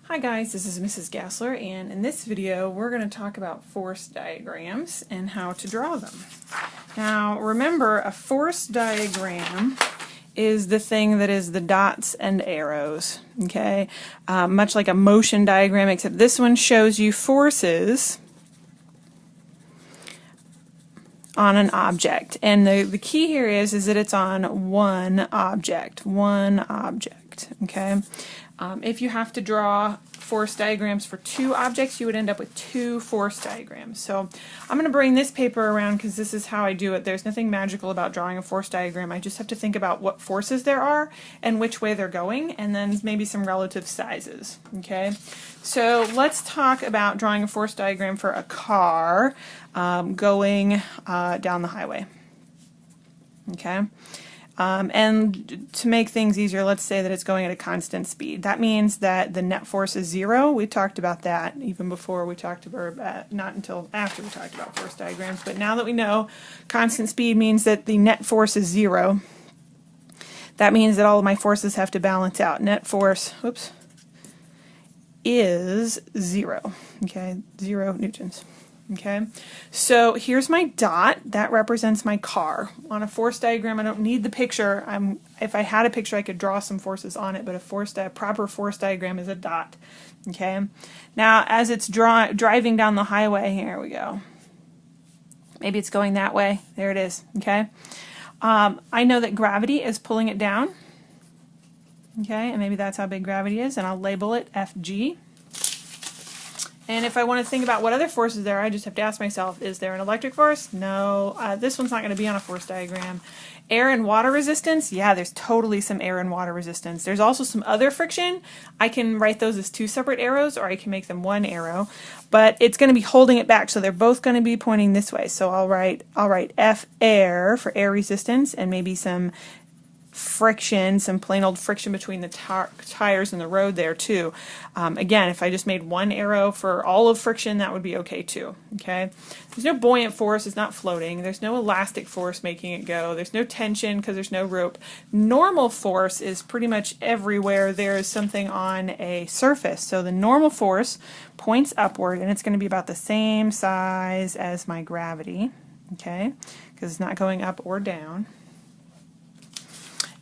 Hi guys, this is Mrs. Gassler, and in this video we're going to talk about force diagrams and how to draw them. Now remember, a force diagram is the thing that is the dots and arrows, okay? Much like a motion diagram, except this one shows you forces on an object. And the key here is that it's on one object, okay? If you have to draw force diagrams for two objects, you would end up with two force diagrams. So I'm going to bring this paper around because this is how I do it. There's nothing magical about drawing a force diagram. I just have to think about what forces there are and which way they're going, and then maybe some relative sizes. Okay, so let's talk about drawing a force diagram for a car going down the highway. Okay. And to make things easier, let's say that it's going at a constant speed. That means that the net force is 0. We talked about that even before we talked about, not until after we talked about force diagrams, but now that we know constant speed means that the net force is 0, that means that all of my forces have to balance out. Net force, is 0, okay, 0 newtons. Okay, so here's my dot. That represents my car. On a force diagram, I don't need the picture. If I had a picture, I could draw some forces on it, but a proper force diagram is a dot. Okay, now as it's driving down the highway, here we go. Maybe it's going that way. There it is. Okay, I know that gravity is pulling it down. Okay, and maybe that's how big gravity is, and I'll label it Fg. And if I want to think about what other forces there are, I just have to ask myself, is there an electric force? No. This one's not going to be on a force diagram. Air and water resistance? Yeah, there's totally some air and water resistance. There's also some other friction. I can write those as two separate arrows, or I can make them one arrow. But it's going to be holding it back, so they're both going to be pointing this way. So I'll write F air for air resistance, and maybe some friction, some plain old friction between the tires and the road there too. Again, if I just made one arrow for all of friction, that would be okay too. Okay, there's no buoyant force, it's not floating. There's no elastic force making it go. There's no tension because there's no rope. Normal force is pretty much everywhere there is something on a surface. So the normal force points upward, and it's going to be about the same size as my gravity, okay, because it's not going up or down.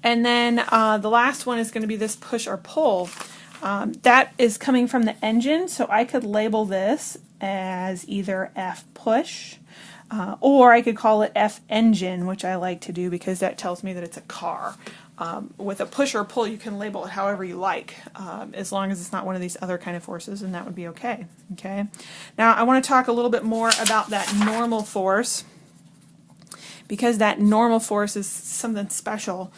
And then the last one is going to be this push or pull. That is coming from the engine, so I could label this as either F push, or I could call it F engine, which I like to do because that tells me that it's a car. With a push or pull, you can label it however you like, as long as it's not one of these other kind of forces, and that would be okay. Okay. Now I want to talk a little bit more about that normal force, because that normal force is something special.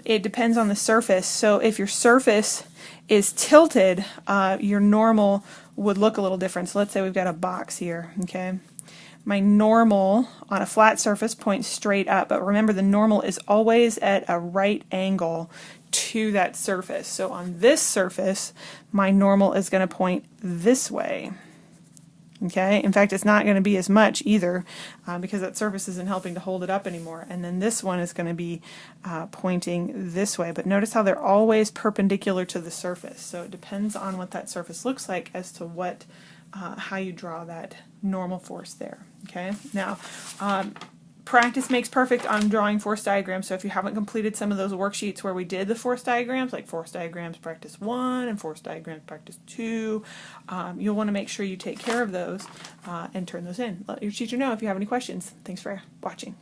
It depends on the surface. So if your surface is tilted, your normal would look a little different. So let's say we've got a box here, okay? My normal on a flat surface points straight up, but remember the normal is always at a right angle to that surface. So on this surface, my normal is going to point this way. Okay, in fact, it's not going to be as much either because that surface isn't helping to hold it up anymore. And then this one is going to be pointing this way. But notice how they're always perpendicular to the surface. So it depends on what that surface looks like as to what how you draw that normal force there. Okay, now practice makes perfect on drawing force diagrams. So if you haven't completed some of those worksheets where we did the force diagrams, like force diagrams practice 1 and force diagrams practice 2, you'll want to make sure you take care of those and turn those in. Let your teacher know if you have any questions. Thanks for watching.